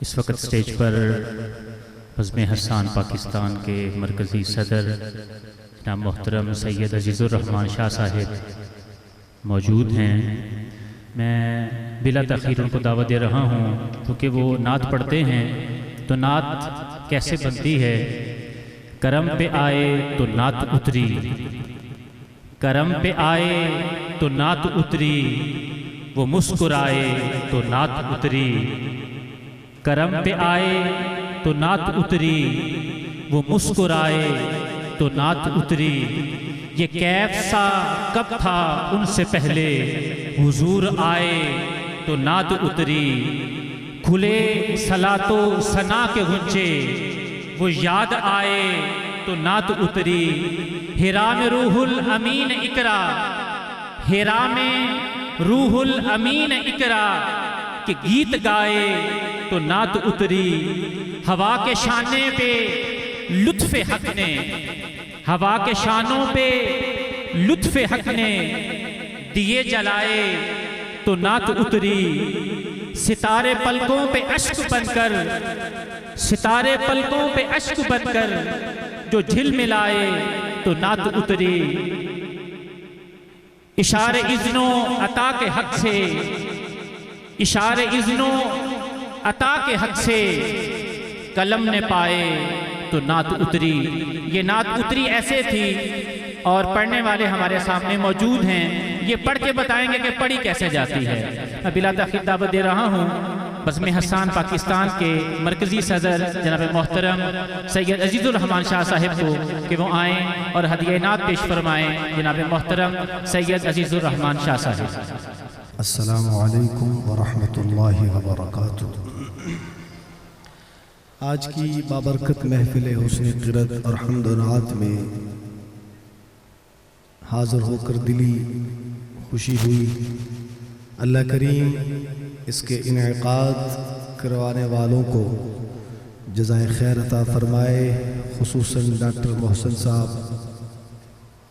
اس وقت سٹیج پر بزم حسان پاکستان کے مرکزی صدر جناب محترم سید عزیز الرحمان شاہ صاحب موجود ہیں۔ میں بلا تاخیر ان کو دعوت دے رہا ہوں کیونکہ وہ نعت پڑھتے ہیں تو نعت کیسے بنتی ہے؟ کرم پہ آئے تو نعت اتری، کرم پہ آئے تو نعت اتری، وہ مسکرائے تو نعت اتری، کرم پہ آئے تو نعت اتری، وہ مسکرائے تو نعت اتری۔ یہ کیف سا کب تھا ان سے پہلے، حضور آئے تو نعت اتری۔ کھلے صلاۃ و ثنا کے غنچے، وہ یاد آئے تو نعت اتری۔ حرا میں روح الامین اقرا، حرا میں روح الامین اقرا، کہ گیت گائے تو نعت اتری۔ ہوا کے شانے پہ لطف حق نے، ہوا کے شانوں پہ لطف حق نے دیے جلائے تو نعت اتری۔ ستارے پلکوں پہ اشک بن کر، ستارے پلکوں پہ اشک بن کر جو جھل ملائے تو نعت اتری۔ اشارے اذن و عطا کے حق سے، اشارے اذن و عطا کے حق سے قلم نے پائے تو نعت اتری۔ یہ نعت اتری ایسے تھی اور پڑھنے والے ہمارے سامنے موجود ہیں، یہ پڑھ کے بتائیں گے کہ پڑھی کیسے جاتی ہے۔ میں بلا تاخیر دعوت دے رہا ہوں بزم حسان پاکستان کے مرکزی صدر جناب محترم سید عزیز الرحمان شاہ صاحب کو کہ وہ آئیں اور ہدیہ نعت پیش فرمائیں۔ جناب محترم سید عزیز الرحمان شاہ صاحب۔ السلام علیکم ورحمۃ اللہ وبرکاتہ۔ آج کی بابرکت محفل حسن قرت اور حمد و نعت میں حاضر ہو کر دلی خوشی ہوئی۔ اللہ کریم اس کے انعقاد کروانے والوں کو جزائے خیر عطا فرمائے، خصوصاً ڈاکٹر محسن صاحب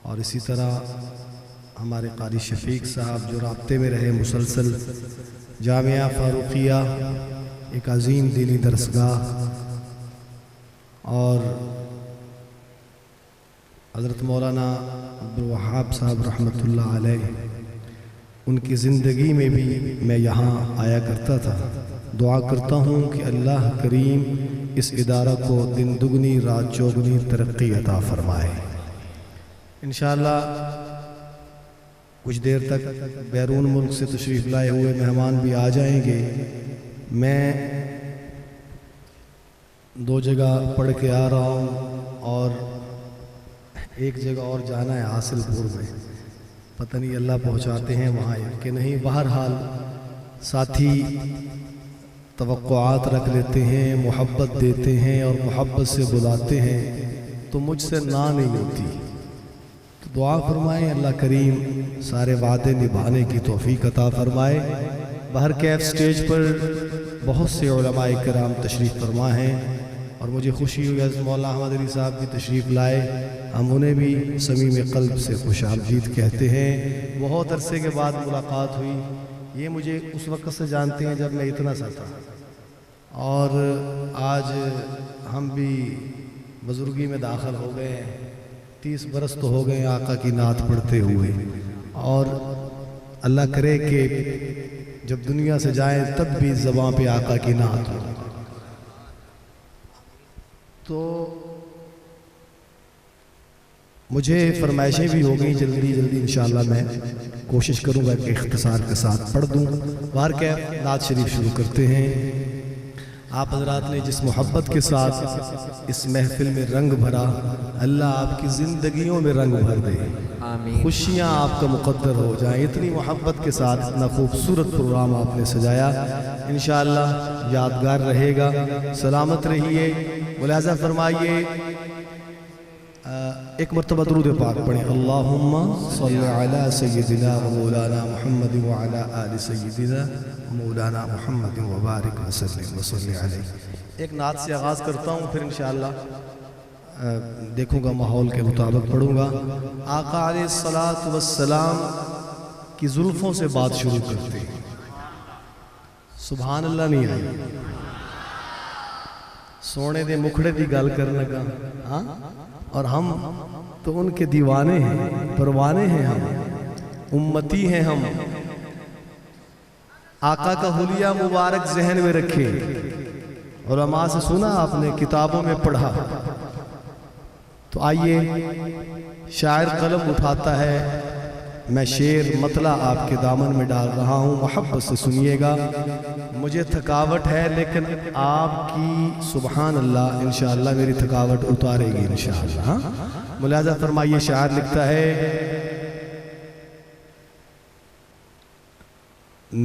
اور اسی طرح ہمارے قاری شفیق صاحب جو رابطے میں رہے مسلسل۔ جامعہ فاروقیہ ایک عظیم دینی درسگاہ، اور حضرت مولانا عبدالوہاب صاحب رحمۃ اللہ علیہ، ان کی زندگی میں بھی میں یہاں آیا کرتا تھا۔ دعا کرتا ہوں کہ اللہ کریم اس ادارہ کو دن دگنی رات چوگنی ترقی عطا فرمائے۔ انشاءاللہ کچھ دیر تک بیرون ملک سے تشریف لائے ہوئے مہمان بھی آ جائیں گے۔ میں دو جگہ پڑھ کے آ رہا ہوں اور ایک جگہ اور جانا ہے حاصل پور میں، پتہ نہیں اللہ پہنچاتے ہیں وہاں کہ نہیں۔ بہرحال ساتھی توقعات رکھ لیتے ہیں، محبت دیتے ہیں اور محبت سے بلاتے ہیں تو مجھ سے نہ نہیں ہوتی، تو دعا فرمائیں اللہ کریم سارے وعدے نبھانے کی توفیق عطا فرمائے۔ بہر کیف سٹیج پر بہت سے علماء کرام تشریف فرما ہیں اور مجھے خوشی ہوئی حضرت مولانا احمد علی صاحب بھی تشریف لائے۔ ہم انہیں بھی صمیم قلب سے خوش آمدید کہتے ہیں۔ بہت عرصے کے بعد ملاقات ہوئی، یہ مجھے اس وقت سے جانتے ہیں جب میں اتنا سا تھا، اور آج ہم بھی بزرگی میں داخل ہو گئے ہیں۔ 30 برس تو ہو گئے آقا کی نعت پڑھتے ہوئے، اور اللہ کرے کہ جب دنیا سے جائیں تب بھی زباں پہ آقا کی نعت ہو۔ تو مجھے فرمائشیں بھی ہو گئیں، جلدی جلدی انشاءاللہ میں کوشش کروں گا کہ اختصار کے ساتھ پڑھ دوں۔ بہر کیف نعت شریف شروع کرتے ہیں۔ آپ حضرات نے جس محبت کے ساتھ اس محفل میں رنگ بھرا، اللہ آپ کی زندگیوں میں رنگ بھر دے، خوشیاں آپ کا مقدر ہو جائیں۔ اتنی محبت کے ساتھ اتنا خوبصورت پروگرام آپ نے سجایا، انشاءاللہ یادگار رہے گا۔ سلامت رہیے، ملاحظہ فرمائیے، ایک مرتبہ درود پاک پڑھیں۔ اللہم صلی علی سیدنا و مولانا محمد وعلی آل سیدنا مولانا محمد وبارک وسلم وصلی علیہ۔ ایک نعت سے آغاز کرتا ہوں، پھر انشاءاللہ دیکھوں گا ماحول کے مطابق پڑھوں گا۔ آقا علیہ السلام کی زلفوں سے بات شروع کرتے ہیں، سبحان اللہ نہیں آئی، سونے دے مکھڑے دی گل کرنے لگا ہاں، اور ہم تو ان کے دیوانے ہیں، پروانے ہیں، ہم امتی ہیں، ہم آقا کا حلیہ مبارک ذہن میں رکھے، علماء سے سنا آپ نے، کتابوں میں پڑھا۔ تو آئیے شاعر قلم اٹھاتا ہے، میں شعر مطلع آپ کے دامن میں ڈال رہا ہوں، محبت سے سنیے گا۔ مجھے تھکاوٹ ہے لیکن آپ کی سبحان اللہ انشاءاللہ میری تھکاوٹ اتارے گی انشاءاللہ۔ ملاحظہ فرمائیے، شاعر لکھتا ہے،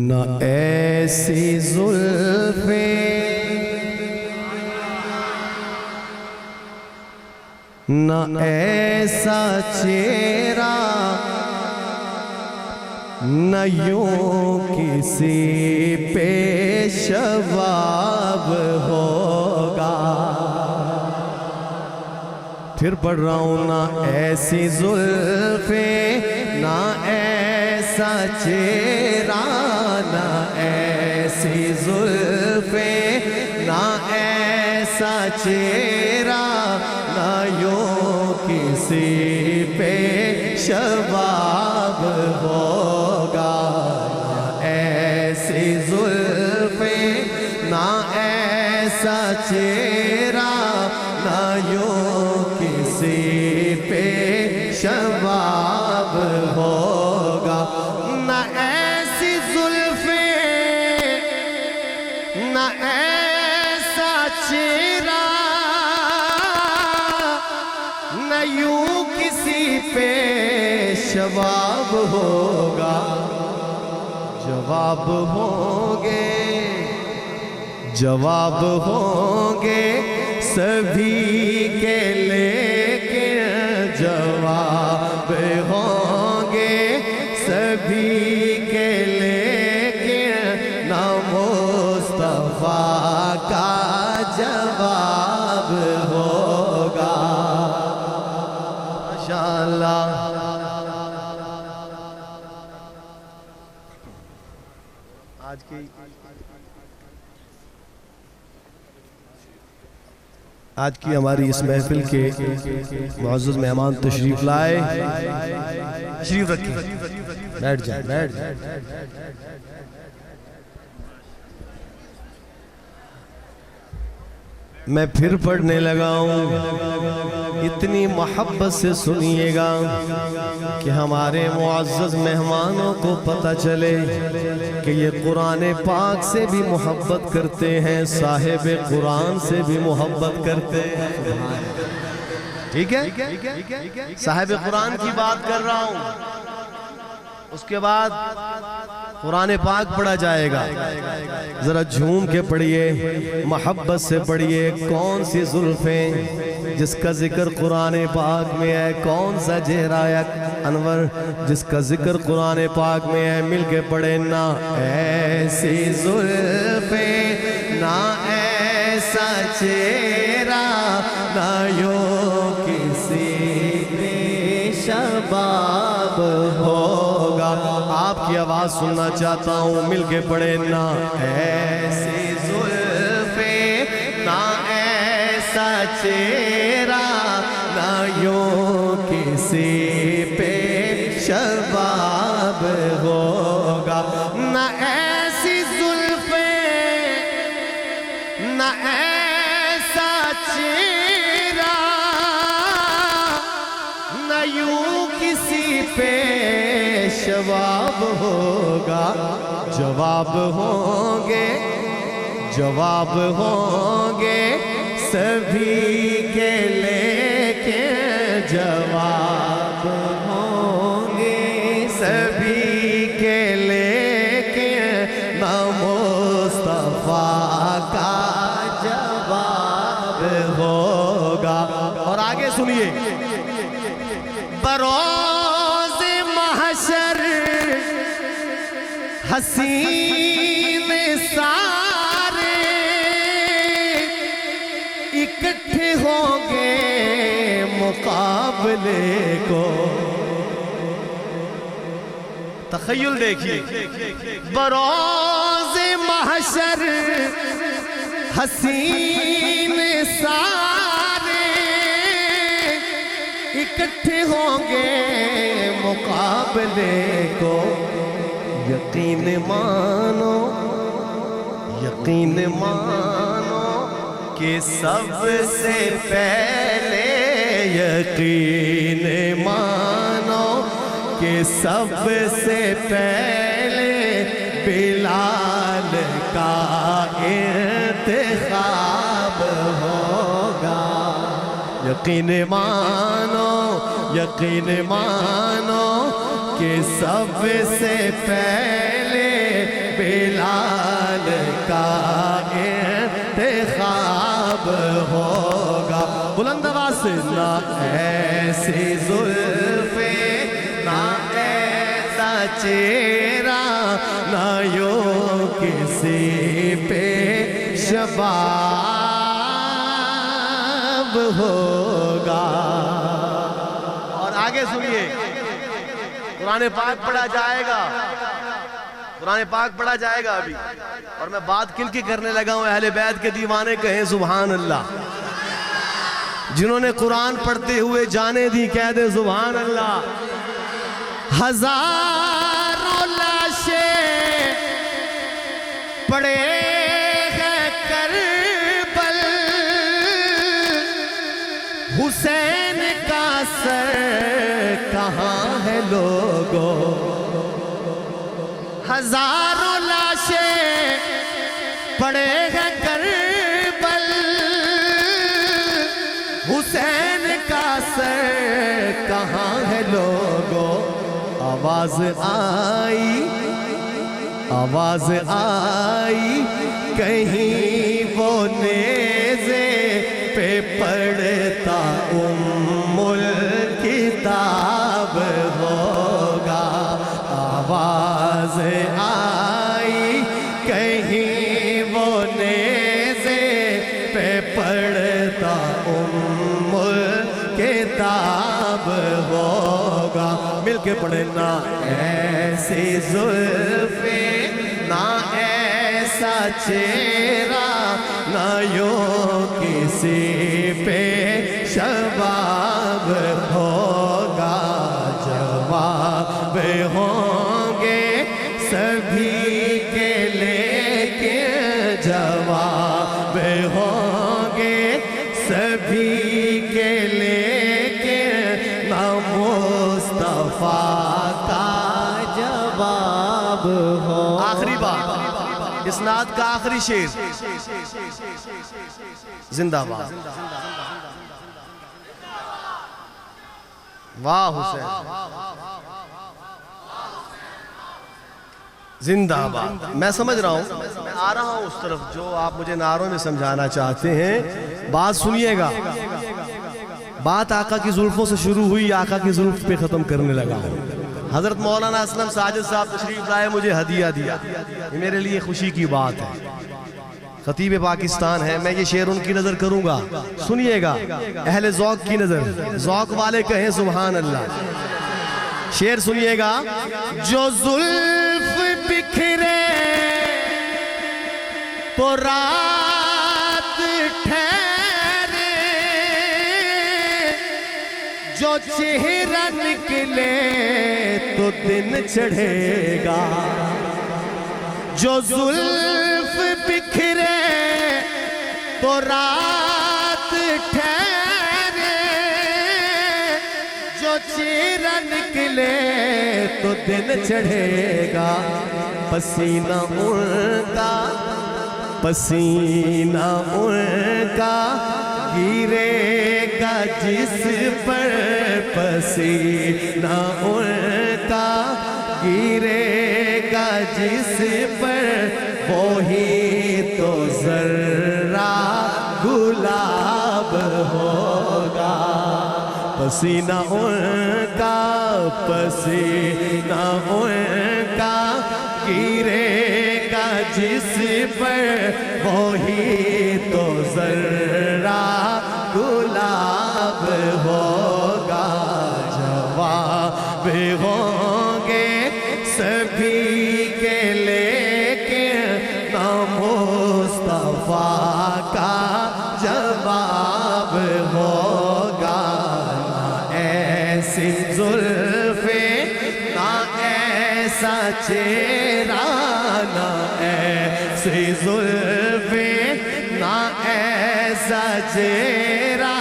نہ ایسی زلفیں نہ ایسا چہرہ نہ یوں کسی پیشواب ہوگا۔ پھر پڑھ رہا ہوں، نہ ایسی زلفیں نہ ایسا چہرہ نہ ایسی زلفیں نہ ایسا چہرہ نہ یوں کسی پیشواب ہوگا۔ نہ ایسی زلفیں نہ ایسا چہرہ نہ یوں کسی پیشواب ہوگا۔ نہ ایسی زلفیں نہ ایسا چہرہ نہ یوں کسی پیشواب ہوگا۔ جواب ہوں گے، جواب ہوں گے سبھی کے، لیکن جواب ہوں گے سبھی کے، لیکن نہ مصطفیٰ کا جواب ہوگا۔ ماشاءاللہ۔ آج کی ہماری اس محفل کے معزز مہمان تشریف لائے، تشریف رکھیں، بیٹھ جائیں، بیٹھ جائیں۔ میں پھر پڑھنے لگا ہوں، اتنی محبت سے سنیے گا کہ ہمارے معزز مہمانوں کو پتہ چلے کہ یہ قرآن پاک سے بھی محبت کرتے ہیں، صاحب قرآن سے بھی محبت کرتے ہیں۔ ٹھیک ہے، صاحب قرآن کی بات کر رہا ہوں، اس کے بعد قرآن پاک پڑھا جائے گا۔ ذرا جھوم کے پڑھیے، محبت سے پڑھیے۔ کون سی زلفیں جس کا ذکر قرآن پاک میں ہے، کون سا چہرہ انور جس کا ذکر قرآن پاک میں ہے، مل کے پڑھے۔ نہ ایسی زلفیں نہ ایسا چہرہ نہ یوں کسی پیشواب ہوگا۔ آپ کی آواز سننا چاہتا ہوں، مل کے پڑھے۔ نہ ایسی زلفیں نہ ایسا چہرہ نہ یوں کسی پیشواب ہوگا۔ نہ ایسی زلفیں نہ ایسا چہرہ نہ یوں کسی پیشواب ہوگا۔ جواب ہوں گے، جواب ہوں گے سبھی کے، لیکن جواب ہوں گے سبھی کے، لیکن نہ مصطفیٰ کا جواب ہوگا۔ اور آگے سنیے، بروز محشر حسین سارے اکٹھے ہوں گے مقابلے کو۔ تخیل دیکھیے، بروز محشر حسین سارے اکٹھے ہوں گے مقابلے کو، یقین مانو یقین مانو کہ سب سے پہلے، یقین مانو کہ سب سے پہلے بلال کا انتخاب ہوگا۔ یقین مانو کہ سب سے پہلے بلال کا انتخاب ہوگا۔ بلند آواز سے، نہ ایسی زلفیں نہ ایسا چہرہ، نہ یوں کسی پہ شباب ہوگا۔ اور آگے سنیے، قرآن پاک پڑھا جائے گا، قرآن پاک پڑھا جائے گا ابھی، اور میں بات کن کی کرنے لگا ہوں؟ اہل بیت کے دیوانے کہیں سبحان اللہ۔ جنہوں نے قرآن پڑھتے ہوئے جانے دی کہہ دے سبحان اللہ۔ ہزاروں لاشیں پڑے ہیں کربل، حسین کا سر کہاں ہے لوگوں؟ ہزاروں لاشیں پڑے ہیں کربل، حسین کا سر کہاں ہے لوگوں؟ آواز آئی کہیں وہ نیزے پہ پڑھتا ام الکتاب ہوگا۔ آواز آئی کہیں وہ نیزے پہ پڑھتا ام الکتاب ہوگا۔ مل کے پڑھے، نہ ایسی زلفیں نہ ایسا چہرہ، نہ یوں کسی پہ شباب ہوگا۔ جواب ہوں گے سبھی کے لیکن، جواب ہوں گے سبھی کے لیکن، نہ مصطفیٰ کا جواب ہو۔ آخری بات، اسناد کا آخری شعر، زندہ باد، واہ حسین، زندہ باد۔ میں سمجھ رہا ہوں، میں آ رہا ہوں اس طرف جو آپ مجھے نعروں میں سمجھانا چاہتے ہیں۔ بات سنیے گا، بات آقا کی زلفوں سے شروع ہوئی، آقا کی زلف پہ ختم کرنے لگا ہوں۔ حضرت مولانا اسلم ساجد صاحب تشریف لائے، مجھے ہدیہ دیا، یہ میرے لیے خوشی کی بات ہے۔ خطیب پاکستان ہے، میں یہ شعر ان کی نظر کروں گا، سنیے گا، اہل ذوق کی نظر، ذوق والے کہیں سبحان اللہ۔ شعر سنیے گا، جو زلف بکھرے تو رات ٹھہرے، جو چہرہ نکلے تو دن چڑھے گا۔ جو زلف بکھرے تو رات ٹھہرے، جو چہرہ نکلے تو دن چڑھے گا۔ پسینہ ان کا گرے گا جس پر، پسینہ ان کا گرے گا جس پر، وہی تو ذرہ گلاب ہوگا۔ پسینہ ان کا گرے گا جس پر، وہی تو ذرہ گلاب ہوگا۔ جواب ہوں گے سبھی کے لیکن، نہ مصطفیٰ کا جواب ایسا چہرہ نہ ایسی زلفیں نہ ایسا چہرہ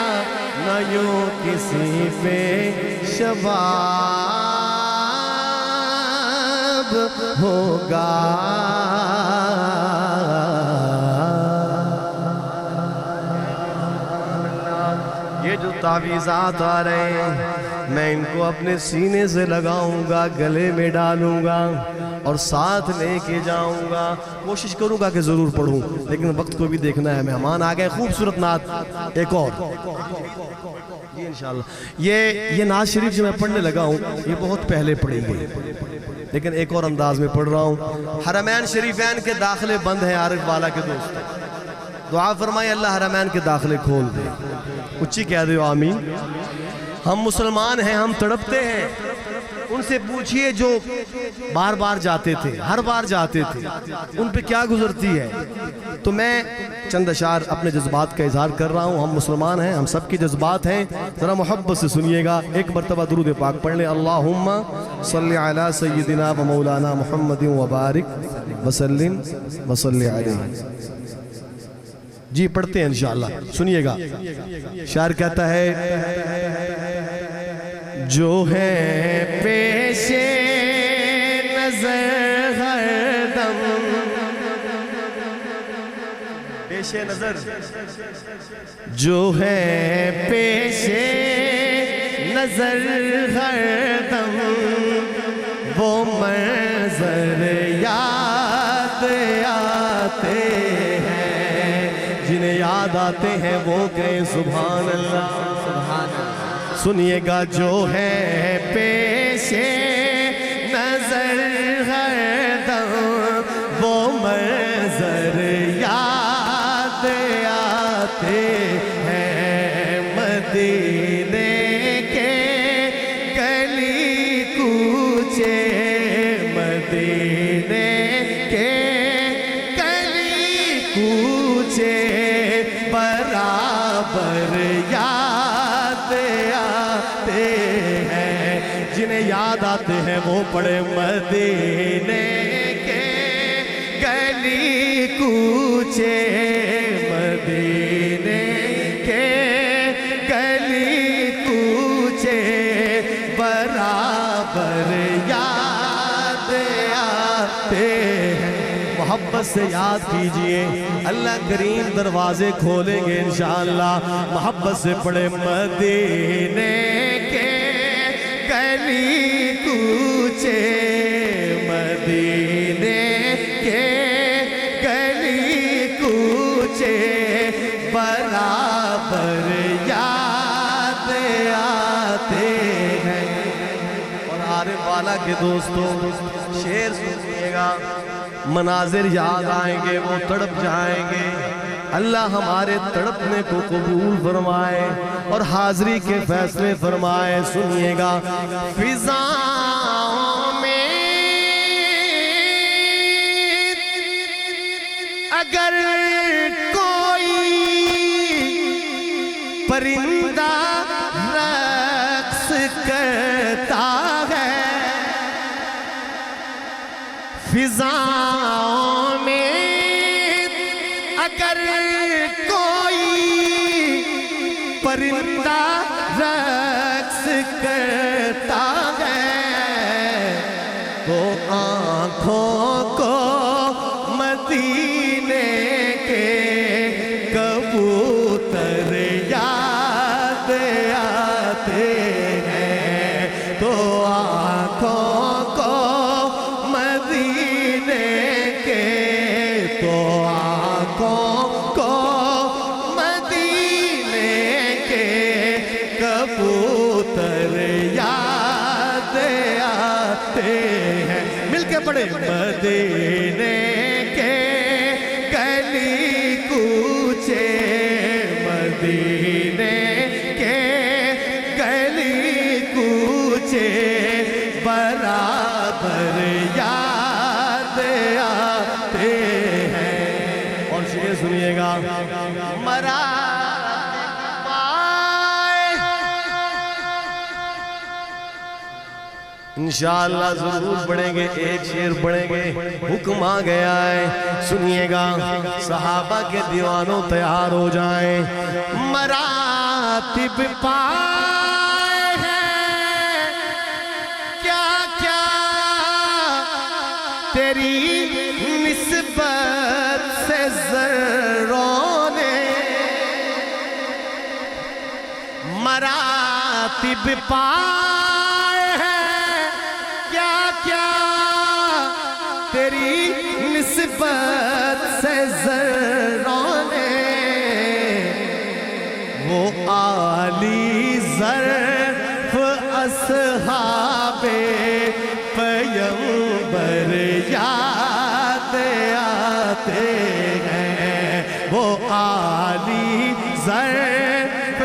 نہ یوں کسی پہ شباب ہوگا یہ جو تعویذات آ رہے ہیں میں ان کو اپنے سینے سے لگاؤں گا گلے میں ڈالوں گا اور ساتھ لے کے جاؤں گا کوشش کروں گا کہ ضرور پڑھوں لیکن وقت کو بھی دیکھنا ہے مہمان آ گئے خوبصورت نعت ایک اور یہ انشاءاللہ یہ نعت شریف جو میں پڑھنے لگا ہوں یہ بہت پہلے پڑھی گئی لیکن ایک اور انداز میں پڑھ رہا ہوں حرمین شریفین کے داخلے بند ہیں عارف والا کے دوست دعا فرمائے اللہ حرمین کے داخلے کھول دے اچھی کہہ دے آمین ہم مسلمان ہیں ہم تڑپتے ہیں ان سے پوچھئے جو بار بار جاتے تھے ہر بار جاتے تھے ان پہ کیا گزرتی ہے تو میں چند اشعار اپنے جذبات کا اظہار کر رہا ہوں ہم مسلمان ہیں ہم سب کی جذبات ہیں ذرا محبت سے سنیے گا ایک مرتبہ درود پاک پڑھ لیں اللہم صلی علی سیدنا و مولانا محمد وبارک وسلم وصلی علیہ جی پڑھتے ہیں انشاءاللہ سنیے گا شاعر کہتا ہے جو ہے پیش نظر ہر دم پیش نظر جو ہے پیش نظر ہر دم وہ منظر یاد آتے جنہیں یاد آتے ہیں وہ کہیں سبحان اللہ سنیے گا جو ہے پیش نظر ہر دم وہ منظر یاد آتے ہیں مدینے کے گلی کوچے مدینے کے گلی کوچے برابر یاد آتے ہیں جنہیں یاد آتے ہیں وہ پڑے مدینے کے گلی کوچے مدینے کے گلی کوچے برابر یاد آتے ہیں محبت سے یاد کیجئے اللہ کریم دروازے کھولیں گے انشاءاللہ محبت سے پڑھے مدینے کے گلی کوچے مدینے کے گلی کوچے برابر یاد آتے ہیں اور عارف والا کے دوستوں شعر سنیے گا مناظر یاد آئیں گے وہ تڑپ جائیں گے اللہ ہمارے تڑپنے کو قبول فرمائے اور حاضری کے فیصلے فرمائے سنیے گا فضاؤں میں اگر کوئی پرندہ رقص کرتا ہے فضاؤں میں اگر کوئی پرندہ رقص کرتا ہے تو آنکھوں کو مدینے کے کبوتر یاد آتے ہیں تو آنکھوں کو مدینے کے تو آنکھوں کو مدینے کے کبوتر یاد آتے ہیں مل کے پڑھے مدینے کے گلی کوچے مدینے کے گلی کوچے برابر یاد آتے ہیں اور شعر سنیے گا مرا انشاءاللہ ضرور پڑھیں گے، ایک شعر پڑھیں گے، حکم آ گیا ہے، سنیے گا۔ صحابہ کے دیوانوں تیار ہو جائیں۔ مراتب پائے ہیں کیا کیا تیری نسبت سے ذروں نے، مراتب پائے ہیں کیا کیا تیری نسبت سے ذروں نے، وہ عالی ظرف اصحاب پیمبر یاد آتے ہیں، وہ عالی ظرف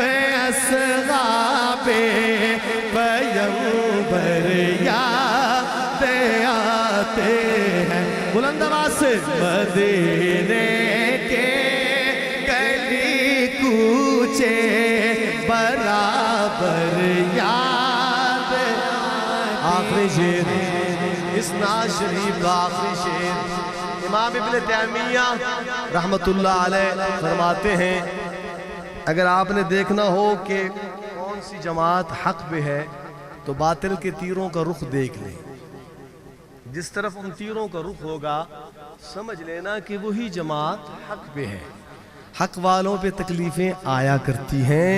اصحاب پیمبر یاد آتے ہیں۔ بلند آواز سے مدینے کے گلی کوچے برابر یاد۔ آخری شعر اس ناز شریف کا آخری شعر امام ابن تیمیہ رحمت اللہ علیہ فرماتے ہیں، اگر آپ نے دیکھنا ہو کہ کون سی جماعت حق پہ ہے تو باطل کے تیروں کا رخ دیکھ لیں، جس طرف ان تیروں کا رخ ہوگا سمجھ لینا کہ وہی جماعت حق پہ ہے۔ حق والوں پہ تکلیفیں آیا کرتی ہیں،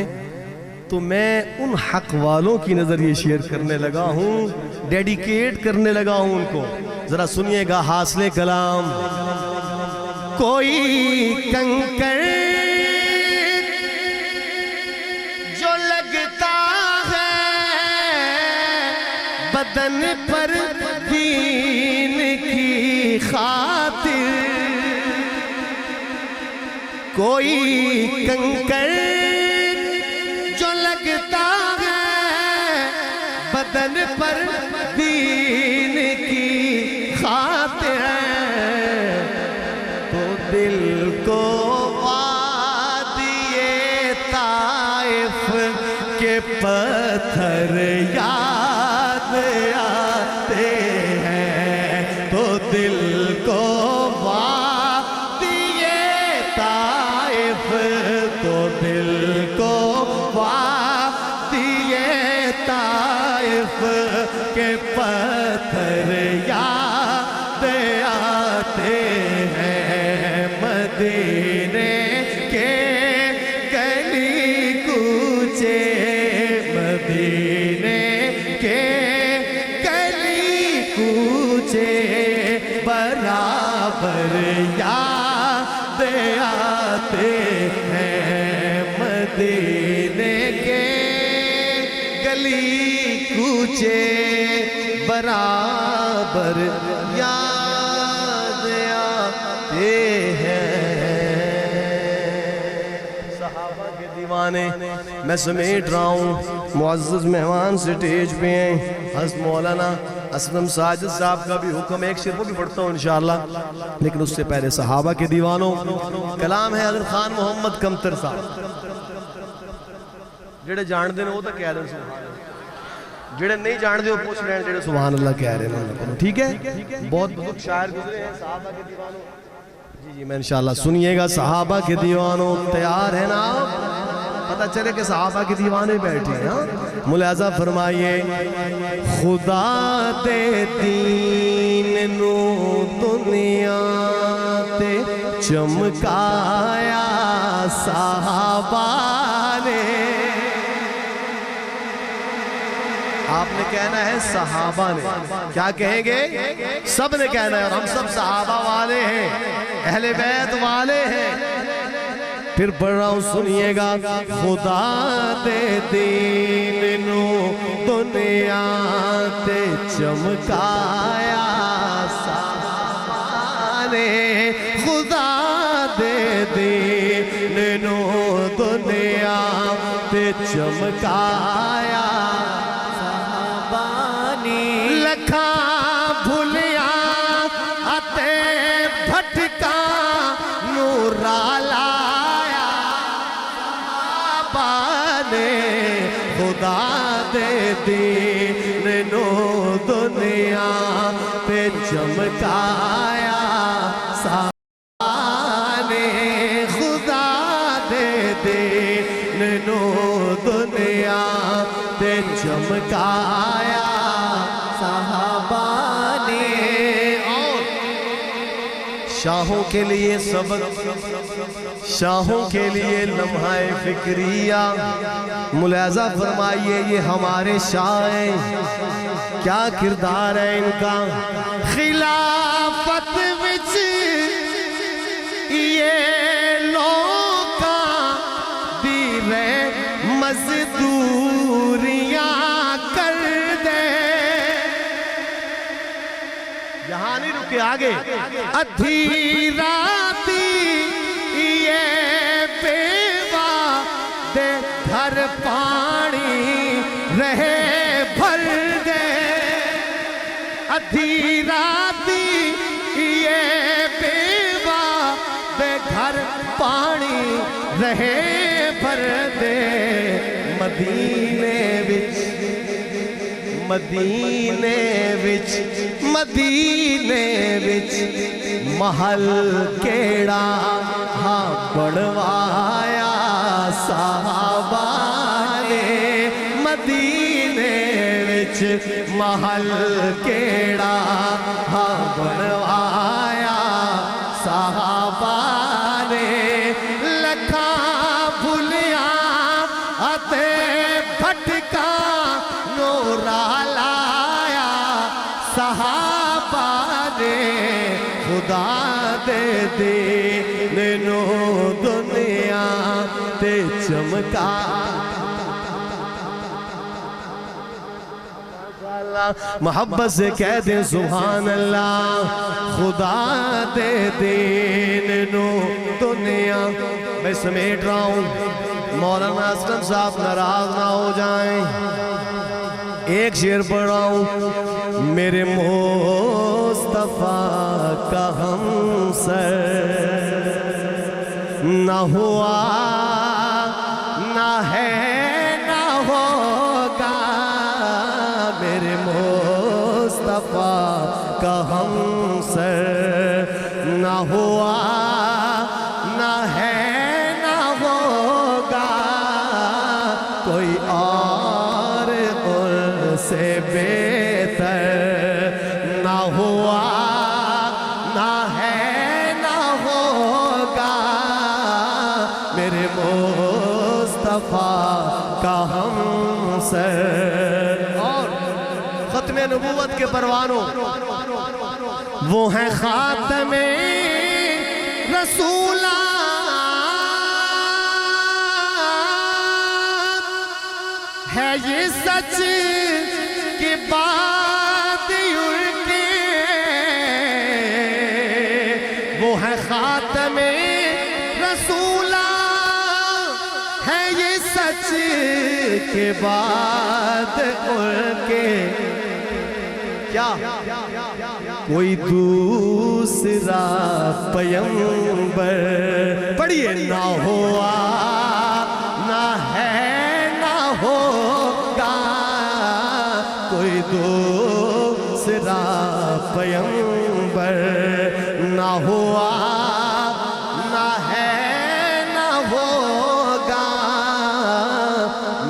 تو میں ان حق والوں کی نظر یہ شیئر کرنے لگا ہوں، ڈیڈیکیٹ کرنے لگا ہوں ان کو۔ ذرا سنیے گا حاصل کلام۔ کوئی کنکر جو لگتا ہے بدن پر دین کی خاطر، کوئی کنکر جو لگتا ہے بدن پر دین کی خاطر، تو دل کو وادی طائف کے پتھر یاد آتے ہیں، تو دل کو وادی طائف، تو دل کو وادی طائف کے پتھر یاد آتے ہیں، مدینے کے گلی کوچے، مدینے کے گلی کوچے برابر یاد آتے ہیں، مدینے کے گلی کوچے برابر یاد آتے ہیں۔ صحابہ کے دیوانے میں سمیٹ رہا ہوں، معزز مہمان سٹیج پہ ہیں، حضرت مولانا اسلم ساجد صاحب کا بھی حکم، ایک شعر وہ بھی پڑھتا ہوں انشاءاللہ، لیکن اس سے پہلے صحابہ کے دیوانوں کلام ہے حضرت خان محمد کمتر صاحب، جڑے جان دے وہ تو کہہ دیں سبحان اللہ، جڑے نہیں جان دے وہ پوچھ رہے ہیں جڑے سبحان اللہ کہہ رہے ہیں، ٹھیک ہے؟ بہت بہت شاعر گزرے ہیں صحابہ کے دیوانوں۔ جی میں انشاءاللہ سنیے گا، صحابہ کے دیوانوں تیار ہیں نا؟ پتہ چلے کہ صحابہ کے دیوانے بیٹھے ہیں، ملاحظہ فرمائیے۔ خدا دے دین نو دنیا تے چمکایا صحابہ نے، آپ نے کہنا ہے صحابہ نے، کیا کہیں گے؟ سب نے کہنا ہے، اور ہم سب صحابہ والے ہیں، اہل بیت والے ہیں۔ پھر پڑھ رہا ہوں سنیے گا۔ خدا دے دین نو دنیا تے چمکایا صحابہ نے، خدا دے دین نو دنیا تے چمکایا لکھا بھولیا اتے بھٹکا نورا لایا صحابہ نے، خدا دے دین نو دنیا پہ چمکایا سہابانے خدا دے دین نو دنیا پہ چمکایا صحابانے. اور شاہوں کے لیے سبق، شاہوں کے لیے لمحہ فکریہ. ملاحظہ فرمائیے یہ ہمارے شاہ ہیں، کیا کردار ہے ان کا. خلافت وچ یہ لوکاں دی رہ مزدوریاں کر دے. یہاں نہیں رکے، آگے. ادھی راتی یہ بیوہ دے گھر پانی رہے بھر دے. ادھی راتی یہ بیوہ دے گھر پانی رہے بھر دے. مدینے وچ مدینے وچ مدینے وچ محل کیڑا ہاں بڑھوایا صحابہ نے. مدینے وچ محل کیڑا ہاں بڑھوایا صحابہ نے. لکھاں بھلیاں اتے بھٹکا نورا لایا صحابہ نے. خدا دے دین نو دنیا تے چمکا. محبت سے کہہ دیں سبحان اللہ. خدا دے دین نو دنیا. میں سمیٹ رہا ہوں، مولانا اسلم صاحب ناراض نہ ہو جائیں. ایک شعر پڑھ رہا ہوں. میرے مصطفیٰ کا ہمسر نہ ہوا نہ ہے نہ ہوگا. میرے مصطفیٰ کا ہمسر نہ ہوا نہ ہے نہ ہوگا. کوئی اور ان سے بہتر نہ ہوا نہ ہے نہ ہوگا. میرے مصطفیٰ کا ہمسر. اور ختم نبوت کے پروانوں وہ ہیں خاتم رسولات. ہے یہ سچ کہ بات ان کے وہ ہیں خاتم رسولات. ہے یہ سچ کہ بات ان کے کیا کوئی دوسرا پیغمبر پڑھیے نہ ہوا نہ ہے نہ ہوگا. کوئی دوسرا پیغمبر نہ ہوا نہ ہے نہ ہوگا.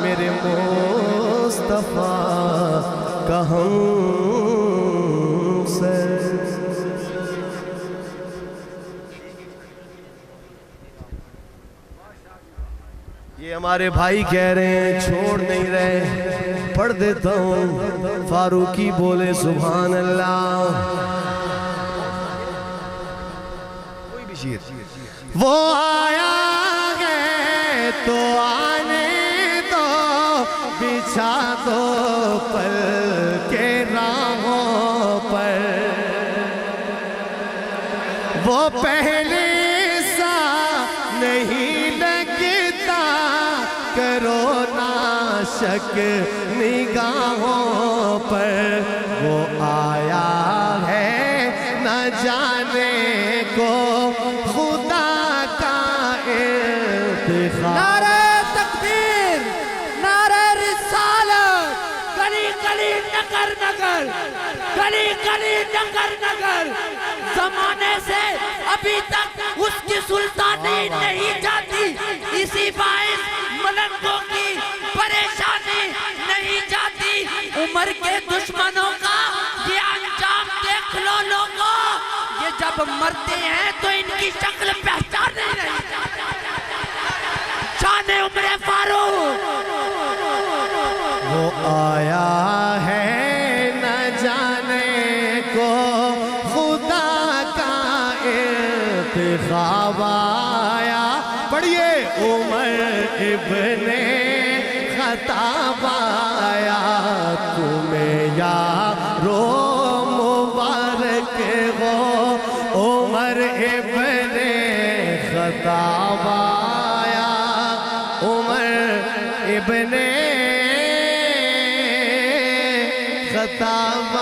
میرے مصطفیٰ کا ہمسر. یہ ہمارے بھائی کہہ رہے ہیں، چھوڑ نہیں رہے. پڑھ دیتا ہوں. فاروقی بولے سبحان اللہ. کوئی بھی شیر. وہ آیا ہے تو آنے دو، بچھا دو پل کے راہوں پر. وہ پہلے سا نہیں لگتا، کرو نہ شک نگاہوں پر. وہ آیا ہے نہ جانے کو خدا کا انتخاب. نعرہ تکبیر، نعرہ رسالت، گلی گلی نگر نگر گلی گلی نگر نگر زمانے سے ابھی تک اس کی سلطانی نہیں جاتی، اسی باعث ملنگوں کی پریشانی نہیں جاتی۔ عمر کے دشمنوں کا یہ انجام دیکھ لو لوگوں، یہ جب مرتے ہیں تو ان کی شکل پہچان نہیں رہی۔ شان عمر فاروق وہ آیا ہے نہ جانے کو خدا کا انتخاب آیا، پڑھیے عمر ابن خطاب آیا، تمہیں یارو مبارک ہو عمر ابن خطاب آیا، عمر ابن خطاب